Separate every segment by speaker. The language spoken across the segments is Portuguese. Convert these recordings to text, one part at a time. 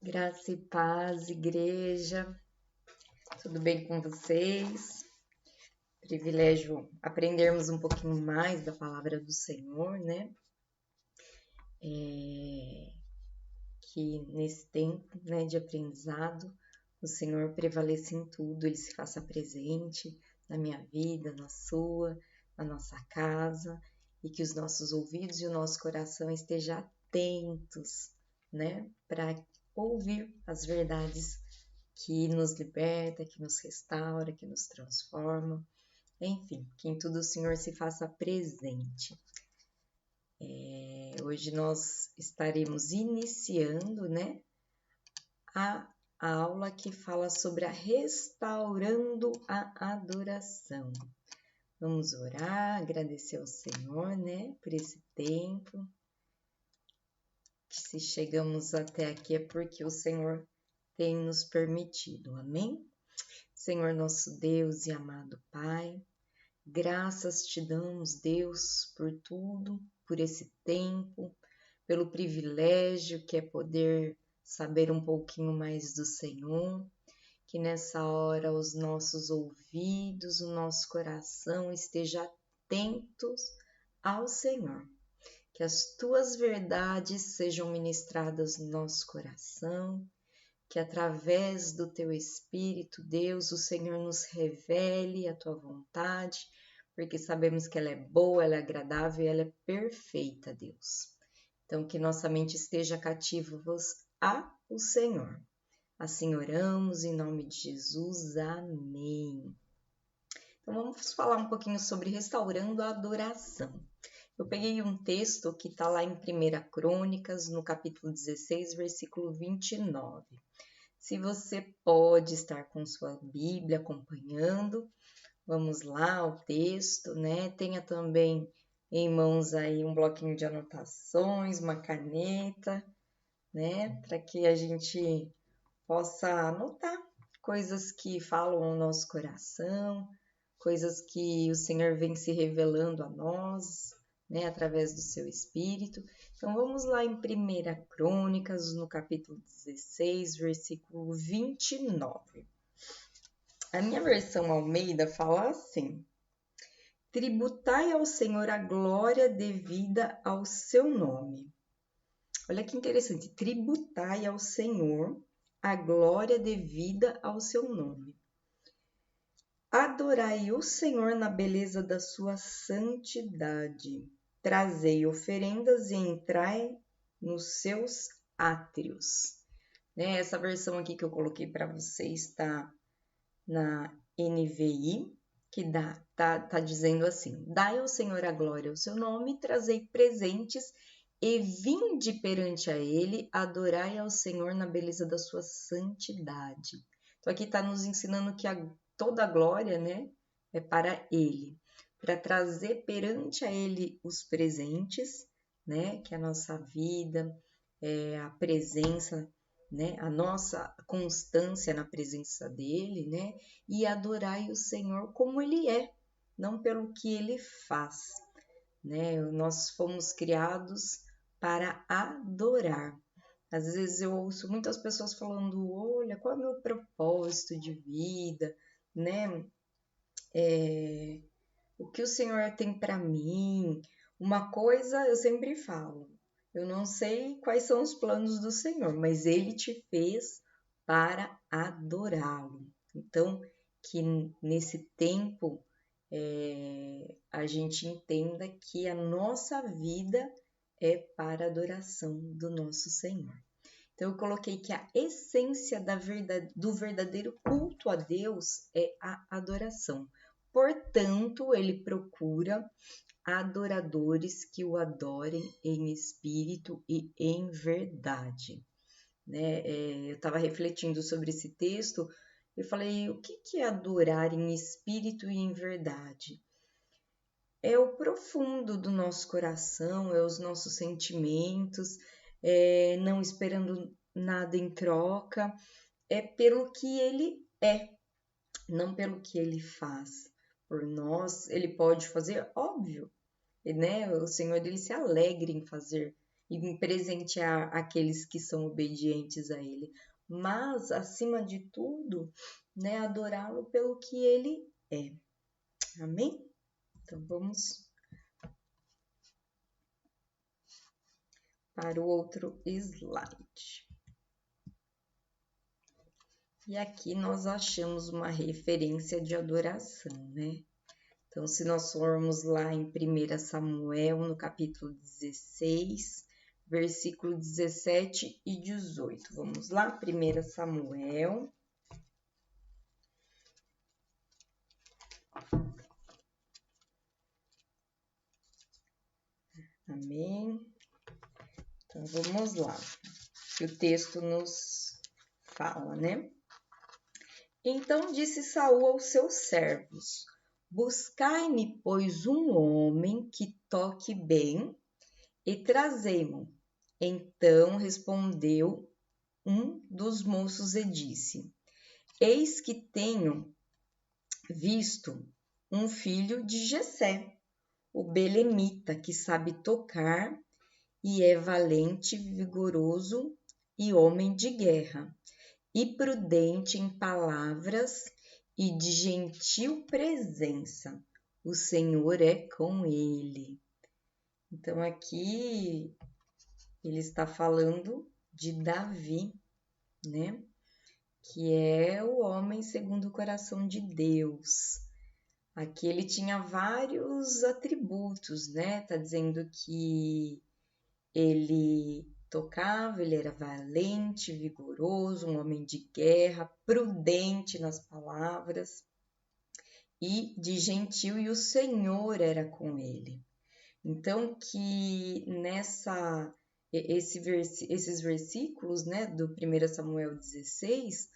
Speaker 1: Graça e paz, igreja, tudo bem com vocês? Privilégio aprendermos um pouquinho mais da palavra do Senhor, né? Que nesse tempo, né, de aprendizado, o Senhor prevaleça em tudo, Ele se faça presente na minha vida, na sua, na nossa casa, e que os nossos ouvidos e o nosso coração estejam atentos, né, para ouvir as verdades que nos liberta, que nos restaura, que nos transforma, enfim, que em tudo o Senhor se faça presente. Hoje nós estaremos iniciando, né, a aula que fala sobre a restaurando a adoração. Vamos orar, agradecer ao Senhor, né, por esse tempo. Que se chegamos até aqui é porque o Senhor tem nos permitido, amém? Senhor nosso Deus e amado Pai, graças te damos, Deus, por tudo, por esse tempo, pelo privilégio que é poder saber um pouquinho mais do Senhor, que nessa hora os nossos ouvidos, o nosso coração esteja atentos ao Senhor, que as tuas verdades sejam ministradas no nosso coração, que através do teu Espírito, Deus, o Senhor nos revele a tua vontade, porque sabemos que ela é boa, ela é agradável e ela é perfeita, Deus. Então, que nossa mente esteja cativa ao Senhor. Assim oramos em nome de Jesus. Amém. Então, vamos falar um pouquinho sobre restaurando a adoração. Eu peguei um texto que está lá em 1 Crônicas, no capítulo 16, versículo 29. Se você pode estar com sua Bíblia acompanhando, vamos lá o texto, né? Tenha também em mãos aí um bloquinho de anotações, uma caneta, né? Para que a gente possa anotar coisas que falam ao nosso coração, coisas que o Senhor vem se revelando a nós, né, através do seu Espírito. Então vamos lá em 1 Crônicas, no capítulo 16, versículo 29. A minha versão Almeida fala assim: tributai ao Senhor a glória devida ao seu nome. Olha que interessante, tributai ao Senhor a glória devida ao seu nome. Adorai o Senhor na beleza da sua santidade. Trazei oferendas e entrai nos seus átrios. Né? Essa versão aqui que eu coloquei para vocês está na NVI, que tá dizendo assim: dai ao Senhor a glória ao seu nome, trazei presentes e vinde perante a ele, adorai ao Senhor na beleza da sua santidade. Então aqui está nos ensinando que toda a glória, né, é para ele, para trazer perante a ele os presentes, né, que é a nossa vida, a presença, né, a nossa constância na presença dele, né, e adorai o Senhor como ele é, não pelo que ele faz, né? Nós fomos criados para adorar. Às vezes eu ouço muitas pessoas falando: olha, qual é o meu propósito de vida, né? O que o Senhor tem para mim? Uma coisa eu sempre falo: eu não sei quais são os planos do Senhor, mas Ele te fez para adorá-lo. Então, que nesse tempo a gente entenda que a nossa vida é para a adoração do nosso Senhor. Então, eu coloquei que a essência do verdadeiro culto a Deus é a adoração. Portanto, ele procura adoradores que o adorem em espírito e em verdade. Né? Eu estava refletindo sobre esse texto e falei: o que é adorar em espírito e em verdade? É o profundo do nosso coração, é os nossos sentimentos, não esperando nada em troca, é pelo que ele é, não pelo que ele faz. Por nós, ele pode fazer, óbvio, né? O Senhor ele se alegra em fazer e presentear aqueles que são obedientes a Ele, mas, acima de tudo, né, adorá-lo pelo que Ele é. Amém? Então, vamos para o outro slide. E aqui nós achamos uma referência de adoração, né? Então, se nós formos lá em 1 Samuel, no capítulo 16, versículo 17 e 18. Vamos lá? 1 Samuel. Amém? Então, vamos lá. Que o texto nos fala, né? Então disse Saul aos seus servos: Buscai-me, pois, um homem que toque bem e trazei-mo. Então respondeu um dos moços e disse: Eis que tenho visto um filho de Jessé, o belemita, que sabe tocar e é valente, vigoroso e homem de guerra, e prudente em palavras e de gentil presença. O Senhor é com ele. Então, aqui ele está falando de Davi, né? Que é o homem segundo o coração de Deus. Aqui ele tinha vários atributos, né? Tá dizendo que ele tocava, ele era valente, vigoroso, um homem de guerra, prudente nas palavras e de gentil, e o Senhor era com ele. Então, que esses versículos, né, do 1 Samuel 16,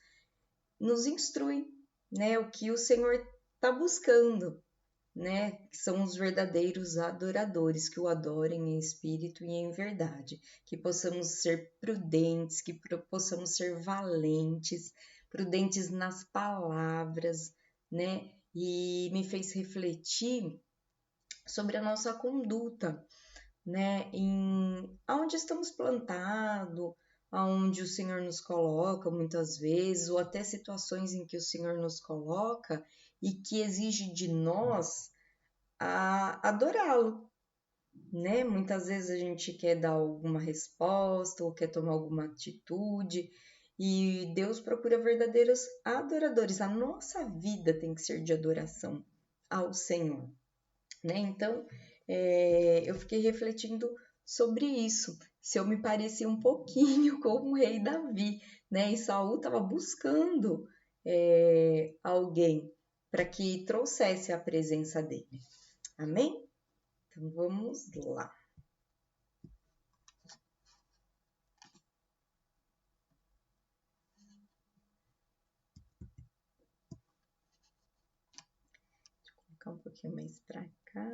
Speaker 1: nos instrui, né, o que o Senhor está buscando, né, que são os verdadeiros adoradores, que o adorem em espírito e em verdade, que possamos ser prudentes, que possamos ser valentes, prudentes nas palavras, né, e me fez refletir sobre a nossa conduta, né, em aonde estamos plantados, aonde o Senhor nos coloca muitas vezes, ou até situações em que o Senhor nos coloca e que exige de nós a adorá-lo, né? Muitas vezes a gente quer dar alguma resposta ou quer tomar alguma atitude e Deus procura verdadeiros adoradores. A nossa vida tem que ser de adoração ao Senhor, né? Então, eu fiquei refletindo sobre isso. Se eu me parecia um pouquinho com o rei Davi, né? E Saul estava buscando alguém para que trouxesse a presença dele. Amém? Então vamos lá. Deixa eu colocar um pouquinho mais para cá.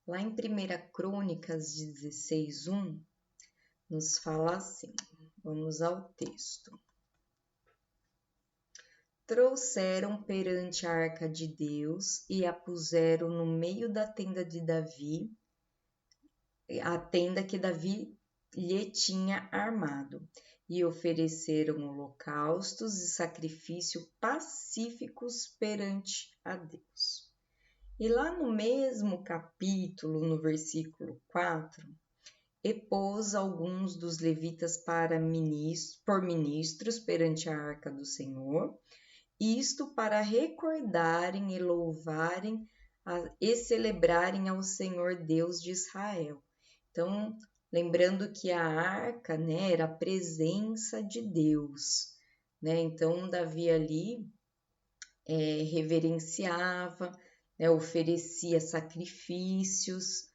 Speaker 1: Lá em 1 Crônicas 16:1, nos fala assim, vamos ao texto. Trouxeram perante a arca de Deus e a puseram no meio da tenda de Davi, a tenda que Davi lhe tinha armado, e ofereceram holocaustos e sacrifícios pacíficos perante a Deus. E lá no mesmo capítulo, no versículo 4, e pôs alguns dos levitas por ministros perante a arca do Senhor, isto para recordarem e louvarem e celebrarem ao Senhor Deus de Israel. Então, lembrando que a arca, né, era a presença de Deus, né? Então, Davi ali reverenciava, né, oferecia sacrifícios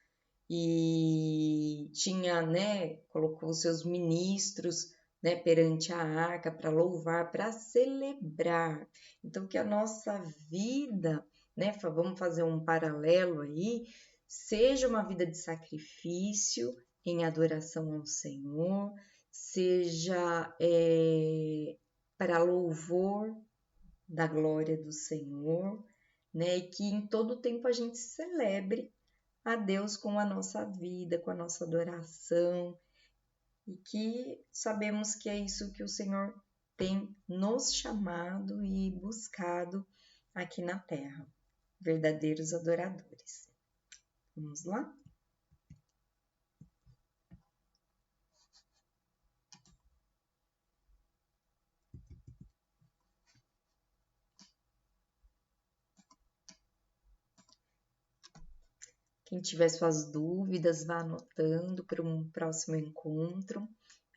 Speaker 1: e tinha, né, colocou os seus ministros, né, perante a arca para louvar, para celebrar. Então, que a nossa vida, né, vamos fazer um paralelo aí, seja uma vida de sacrifício em adoração ao Senhor, seja para louvor da glória do Senhor, né, e que em todo tempo a gente celebre a Deus com a nossa vida, com a nossa adoração, e que sabemos que é isso que o Senhor tem nos chamado e buscado aqui na terra, verdadeiros adoradores. Vamos lá? Quem tiver suas dúvidas, vá anotando para um próximo encontro,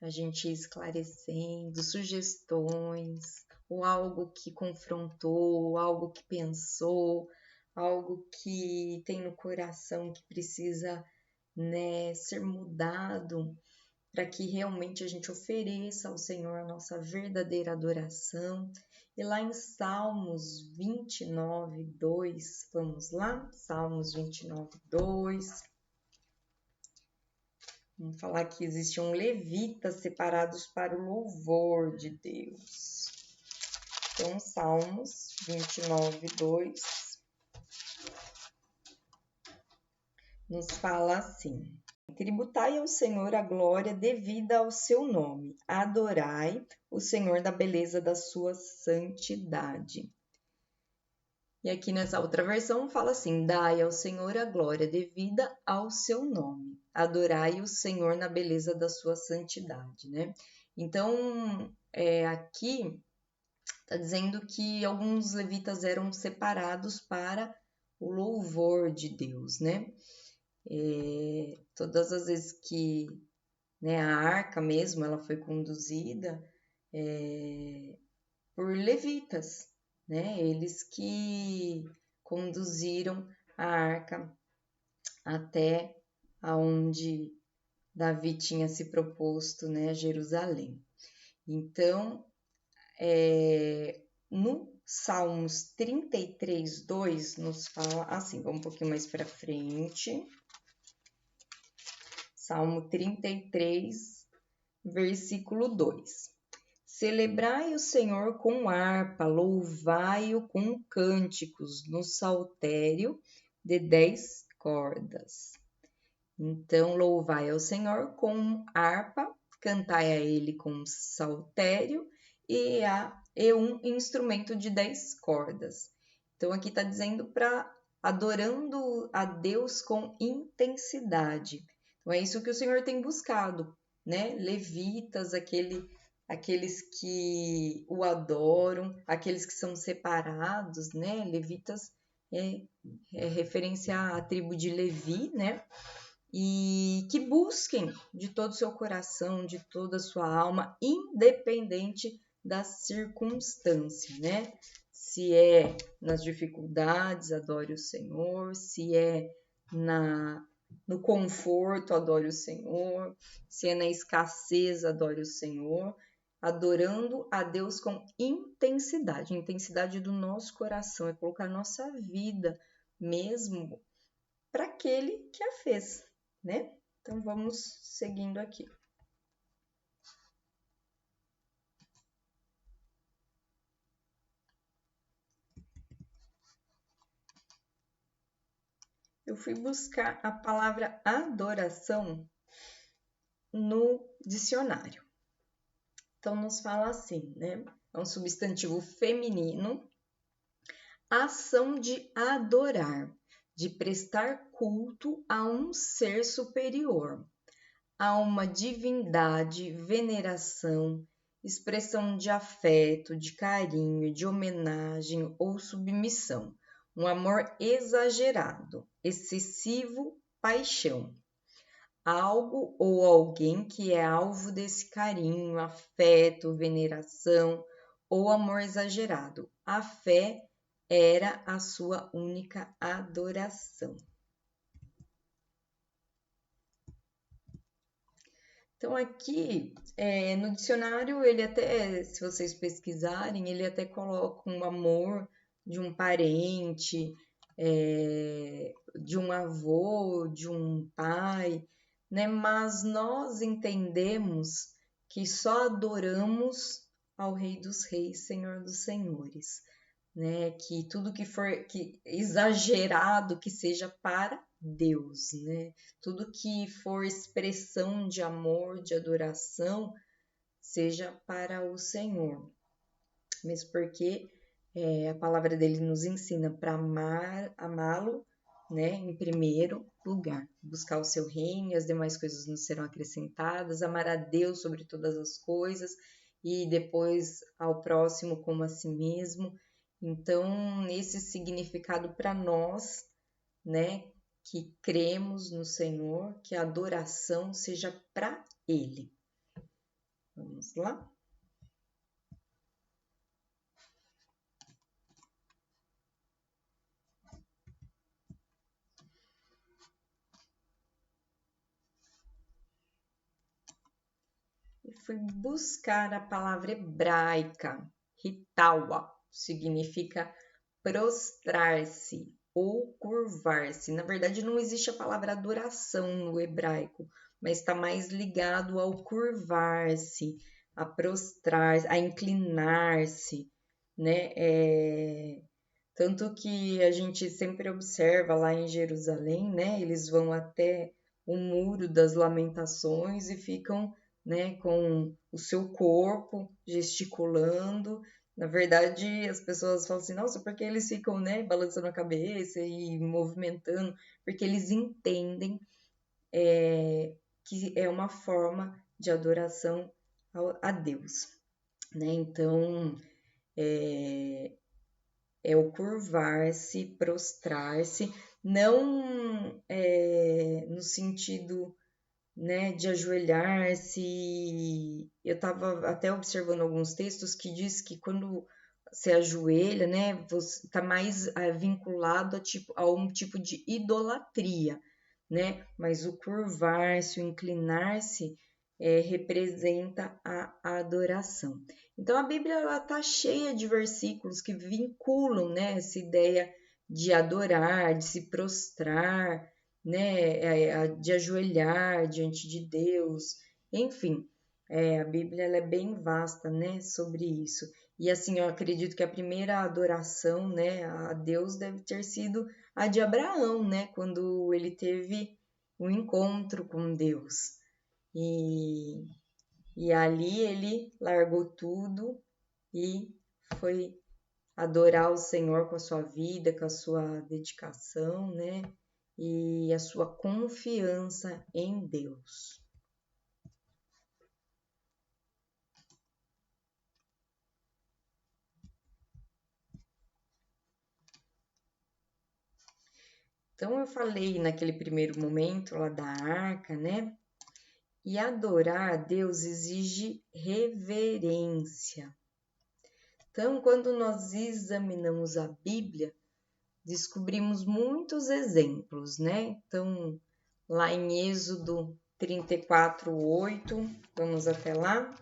Speaker 1: a gente ir esclarecendo, sugestões, ou algo que confrontou, algo que pensou, algo que tem no coração que precisa, né, ser mudado, para que realmente a gente ofereça ao Senhor a nossa verdadeira adoração. E lá em Salmos 29, 2, vamos lá? Salmos 29, 2. Vamos falar que existiam levitas separados para o louvor de Deus. Então, Salmos 29, 2 nos fala assim: tributai ao Senhor a glória devida ao seu nome, adorai o Senhor da beleza da sua santidade. E aqui nessa outra versão fala assim: dai ao Senhor a glória devida ao seu nome, adorai o Senhor na beleza da sua santidade, né? Então, aqui está dizendo que alguns levitas eram separados para o louvor de Deus, né? Todas as vezes que, né, a arca mesmo ela foi conduzida por levitas, né? Eles que conduziram a arca até aonde Davi tinha se proposto, né, Jerusalém. Então, no Salmos 33, 2 nos fala assim, vamos um pouquinho mais para frente. Salmo 33, versículo 2. Celebrai o Senhor com harpa, louvai-o com cânticos no saltério de 10 cordas. Então, louvai ao Senhor com harpa, cantai a ele com saltério e um instrumento de 10 cordas. Então, aqui está dizendo para adorando a Deus com intensidade. Então, é isso que o Senhor tem buscado, né? Levitas, aqueles que o adoram, aqueles que são separados, né? Levitas é referência à tribo de Levi, né? E que busquem de todo o seu coração, de toda a sua alma, independente da circunstância, né? Se é nas dificuldades, adore o Senhor, se é no conforto, adore o Senhor, se é na escassez, adore o Senhor, adorando a Deus com intensidade, intensidade do nosso coração, é colocar nossa vida mesmo para aquele que a fez, né? Então vamos seguindo aqui. Eu fui buscar a palavra adoração no dicionário. Então nos fala assim, né? É um substantivo feminino, ação de adorar, de prestar culto a um ser superior, a uma divindade, veneração, expressão de afeto, de carinho, de homenagem ou submissão, um amor exagerado, excessivo, paixão. Algo ou alguém que é alvo desse carinho, afeto, veneração ou amor exagerado. A fé era a sua única adoração. Então, aqui no dicionário, ele até, se vocês pesquisarem, ele até coloca um amor de um parente, de um avô, de um pai, né? Mas nós entendemos que só adoramos ao Rei dos Reis, Senhor dos Senhores, né? Que tudo que for exagerado, que seja para Deus, né? Tudo que for expressão de amor, de adoração, seja para o Senhor. Mesmo porque a palavra dele nos ensina para amá-lo, né, em primeiro lugar, buscar o seu reino e as demais coisas nos serão acrescentadas, amar a Deus sobre todas as coisas e depois ao próximo como a si mesmo. Então, esse significado para nós, né, que cremos no Senhor, que a adoração seja para Ele. Vamos lá? Fui buscar a palavra hebraica, hitawa, significa prostrar-se ou curvar-se. Na verdade, não existe a palavra adoração no hebraico, mas está mais ligado ao curvar-se, a prostrar, a inclinar-se, né? Tanto que a gente sempre observa lá em Jerusalém, né? Eles vão até o Muro das Lamentações e ficam, né, com o seu corpo gesticulando. Na verdade, as pessoas falam assim, nossa, por que eles ficam, né, balançando a cabeça e movimentando? Porque eles entendem que é uma forma de adoração a Deus, né? Então, é o curvar-se, prostrar-se, não no sentido, né, de ajoelhar-se. Eu estava até observando alguns textos que diz que quando se ajoelha, né, você está mais vinculado a um tipo de idolatria, né? Mas o curvar-se, o inclinar-se representa a adoração. Então a Bíblia está cheia de versículos que vinculam, né, essa ideia de adorar, de se prostrar, né, de ajoelhar diante de Deus, enfim, a Bíblia ela é bem vasta, né, sobre isso. E assim, eu acredito que a primeira adoração, né, a Deus deve ter sido a de Abraão, né, quando ele teve um encontro com Deus. E ali ele largou tudo e foi adorar o Senhor com a sua vida, com a sua dedicação, né? E a sua confiança em Deus. Então eu falei naquele primeiro momento lá da arca, né? E adorar a Deus exige reverência. Então, quando nós examinamos a Bíblia, descobrimos muitos exemplos, né? Então, lá em Êxodo 34:8, vamos até lá.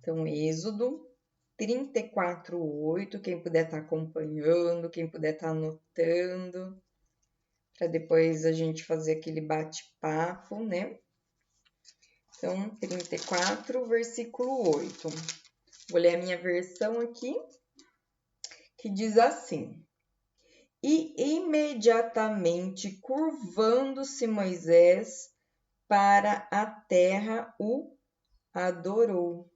Speaker 1: Então, Êxodo 34:8, quem puder estar acompanhando, quem puder estar anotando, para depois a gente fazer aquele bate-papo, né? Então, 34, versículo 8. Vou ler a minha versão aqui, que diz assim: E imediatamente curvando-se Moisés para a terra, o adorou.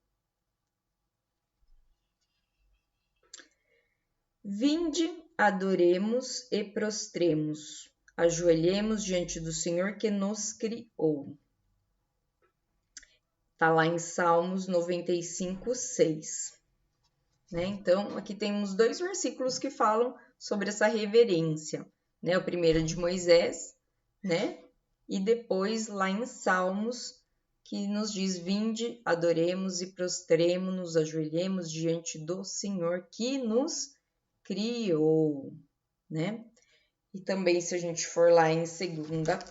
Speaker 1: Vinde, adoremos e prostremos, ajoelhemos diante do Senhor que nos criou. Está lá em Salmos 95:6. Né? Então, aqui temos 2 versículos que falam sobre essa reverência. Né? O primeiro é de Moisés, né? E depois lá em Salmos, que nos diz: Vinde, adoremos e prostremo-nos, ajoelhemos diante do Senhor que nos criou, né? E também, se a gente for lá em 2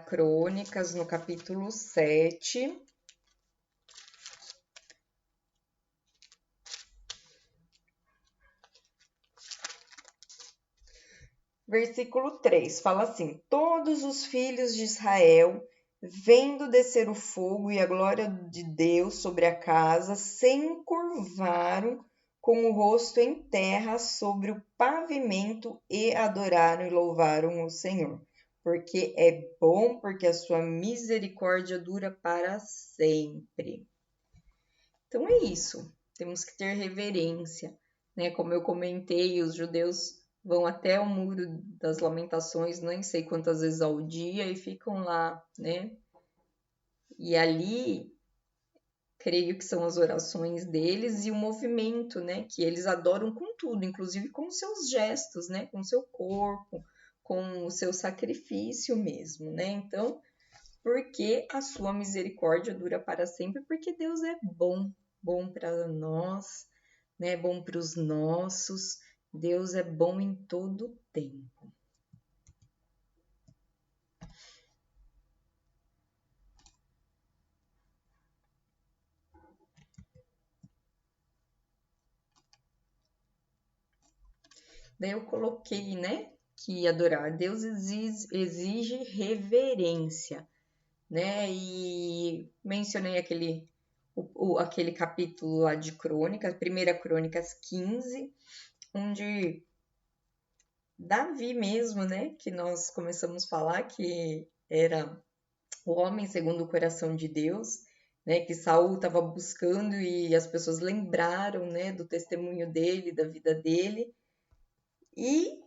Speaker 1: Crônicas, no capítulo 7, versículo 3, fala assim: Todos os filhos de Israel vendo descer o fogo e a glória de Deus sobre a casa, se encurvaram com o rosto em terra sobre o pavimento e adoraram e louvaram o Senhor. Porque é bom, porque a sua misericórdia dura para sempre. Então é isso, temos que ter reverência, né? Como eu comentei, os judeus vão até o Muro das Lamentações, nem sei quantas vezes ao dia, e ficam lá, né? E ali, creio que são as orações deles e o movimento, né? Que eles adoram com tudo, inclusive com seus gestos, né? Com seu corpo, com o seu sacrifício mesmo, né? Então, porque a sua misericórdia dura para sempre, porque Deus é bom, bom para nós, né? Bom para os nossos. Deus é bom em todo tempo. Daí eu coloquei, né, que adorar a Deus exige reverência, né? E mencionei aquele capítulo lá de Crônicas, 1 Crônicas 15, onde Davi mesmo, né, que nós começamos a falar que era o homem segundo o coração de Deus, né, que Saul estava buscando e as pessoas lembraram, né, do testemunho dele, da vida dele, e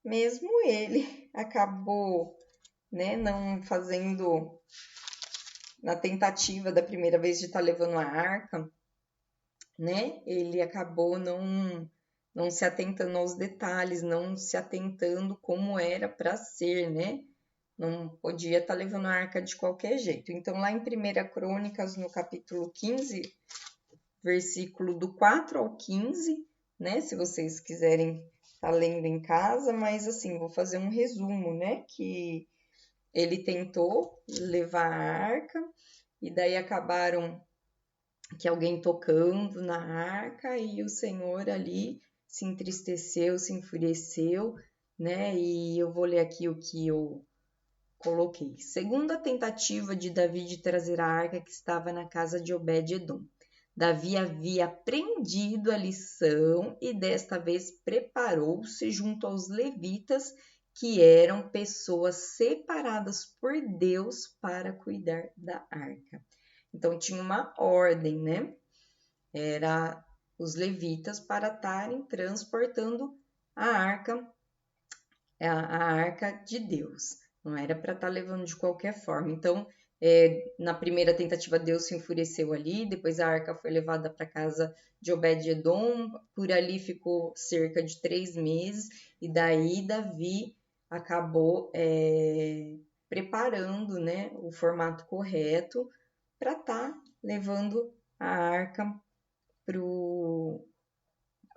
Speaker 1: mesmo ele acabou, né, não fazendo na tentativa da primeira vez de estar levando a arca, né, ele acabou não se atentando aos detalhes, não se atentando como era para ser, né? Não podia estar levando a arca de qualquer jeito. Então, lá em 1 Crônicas, no capítulo 15, versículo do 4 ao 15, né? Se vocês quiserem estar lendo em casa, mas assim, vou fazer um resumo, né? Que ele tentou levar a arca e daí acabaram que alguém tocando na arca e o Senhor ali se entristeceu, se enfureceu, né? E eu vou ler aqui o que eu coloquei. Segunda tentativa de Davi de trazer a arca que estava na casa de Obed-edom. Davi havia aprendido a lição e desta vez preparou-se junto aos levitas, que eram pessoas separadas por Deus para cuidar da arca. Então tinha uma ordem, né? Era os levitas para estarem transportando a arca de Deus. Não era para estar levando de qualquer forma. Então, na primeira tentativa, Deus se enfureceu ali. Depois, a arca foi levada para a casa de Obed-edom. Por ali ficou cerca de 3 meses. E daí, Davi acabou preparando, né, o formato correto para estar levando a arca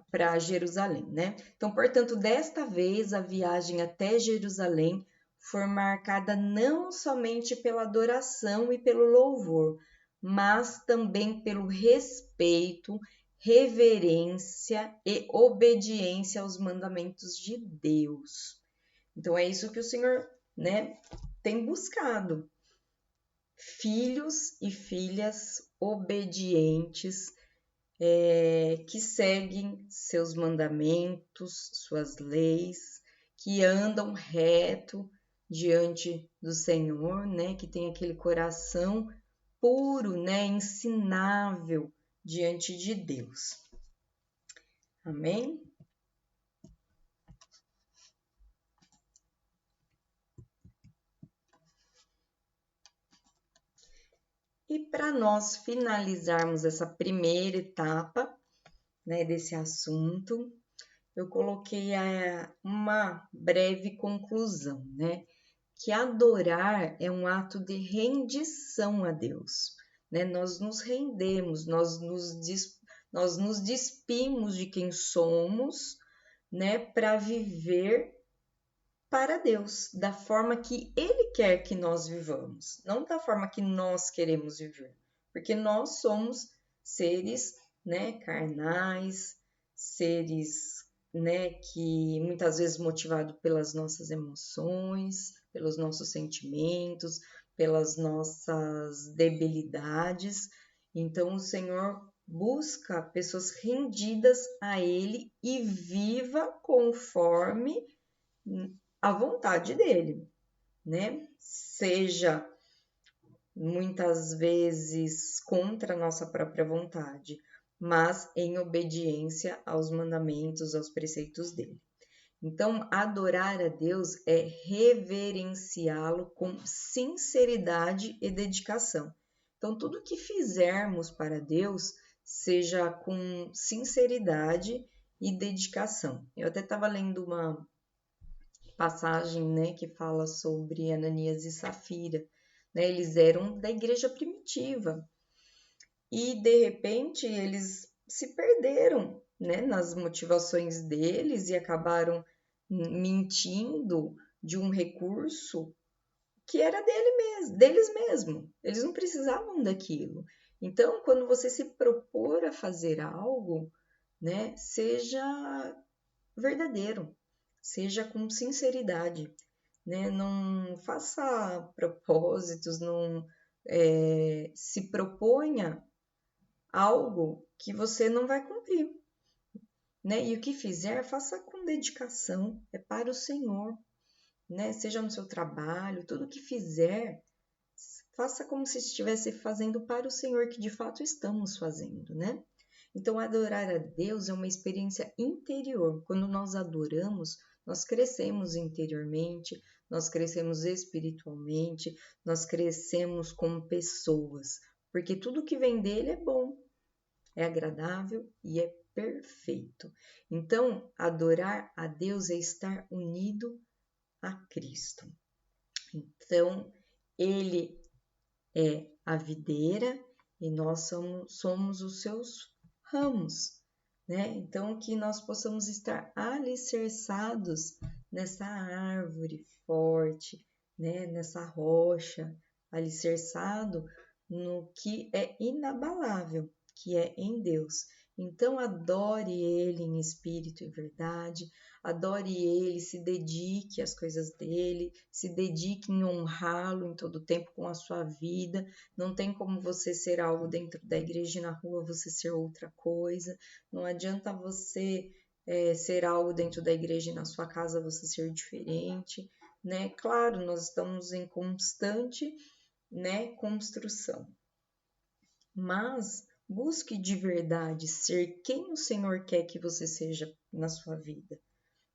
Speaker 1: para Jerusalém, né? Então, portanto, desta vez a viagem até Jerusalém foi marcada não somente pela adoração e pelo louvor, mas também pelo respeito, reverência e obediência aos mandamentos de Deus. Então, é isso que o Senhor, né, tem buscado. Filhos e filhas obedientes, que seguem seus mandamentos, suas leis, que andam reto diante do Senhor, né? Que tem aquele coração puro, né? Ensinável diante de Deus. Amém? E para nós finalizarmos essa primeira etapa, né, desse assunto, eu coloquei uma breve conclusão, né? Que adorar é um ato de rendição a Deus, né? Nós nos rendemos, nós nos despimos de quem somos, né? Para viver para Deus, da forma que Ele quer que nós vivamos, não da forma que nós queremos viver, porque nós somos seres, né, carnais, seres, né, que muitas vezes motivados pelas nossas emoções, pelos nossos sentimentos, pelas nossas debilidades. Então, o Senhor busca pessoas rendidas a Ele e viva conforme a vontade dEle, né? Seja muitas vezes contra a nossa própria vontade, mas em obediência aos mandamentos, aos preceitos dEle. Então, adorar a Deus é reverenciá-lo com sinceridade e dedicação. Então, tudo que fizermos para Deus, seja com sinceridade e dedicação. Eu até estava lendo uma passagem, né, que fala sobre Ananias e Safira, né? Eles eram da igreja primitiva e, de repente, eles se perderam, né, nas motivações deles e acabaram mentindo de um recurso que era deles mesmo. Eles não precisavam daquilo. Então, quando você se propor a fazer algo, né, seja verdadeiro, seja com sinceridade, né? Não faça propósitos, não se proponha algo que você não vai cumprir, né? E o que fizer, faça com dedicação, é para o Senhor, né? Seja no seu trabalho, tudo que fizer, faça como se estivesse fazendo para o Senhor, que de fato estamos fazendo, né? Então, adorar a Deus é uma experiência interior. Quando nós adoramos, nós crescemos interiormente, nós crescemos espiritualmente, nós crescemos como pessoas, porque tudo que vem dele é bom, é agradável e é perfeito. Então, adorar a Deus é estar unido a Cristo. Então, ele é a videira e nós somos os seus ramos, né? Então, que nós possamos estar alicerçados nessa árvore forte, né? Nessa rocha, alicerçado no que é inabalável, que é em Deus. Então, adore Ele em espírito e verdade, adore Ele, se dedique às coisas dEle, se dedique em honrá-lo em todo tempo com a sua vida. Não tem como você ser algo dentro da igreja e na rua você ser outra coisa. Não adianta você ser algo dentro da igreja e na sua casa você ser diferente, né? Claro, nós estamos em constante, né, construção. Mas busque de verdade ser quem o Senhor quer que você seja na sua vida,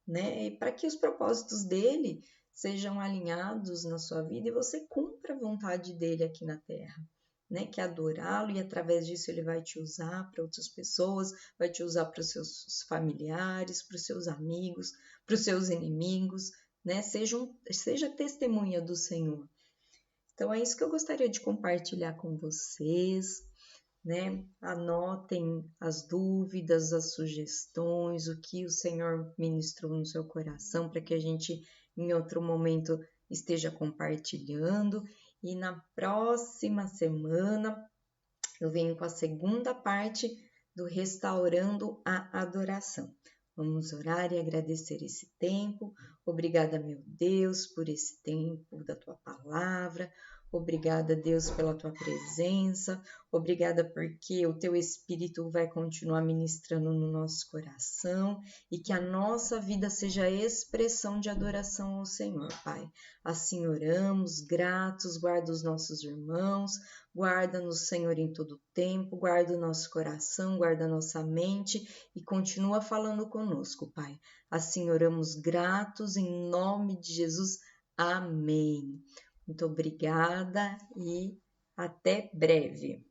Speaker 1: né? E para que os propósitos dele sejam alinhados na sua vida e você cumpra a vontade dele aqui na terra, né? Que é adorá-lo e através disso ele vai te usar para outras pessoas, vai te usar para os seus familiares, para os seus amigos, para os seus inimigos, né? Seja testemunha do Senhor. Então é isso que eu gostaria de compartilhar com vocês, né? Anotem as dúvidas, as sugestões, o que o Senhor ministrou no seu coração, para que a gente, em outro momento, esteja compartilhando. E na próxima semana, eu venho com a segunda parte do Restaurando a Adoração. Vamos orar e agradecer esse tempo. Obrigada, meu Deus, por esse tempo da tua palavra. Obrigada, Deus, pela tua presença. Obrigada porque o teu Espírito vai continuar ministrando no nosso coração e que a nossa vida seja a expressão de adoração ao Senhor, Pai. Assim oramos, gratos, guarda os nossos irmãos, guarda-nos, Senhor, em todo tempo, guarda o nosso coração, guarda a nossa mente e continua falando conosco, Pai. Assim oramos gratos em nome de Jesus. Amém. Muito obrigada e até breve.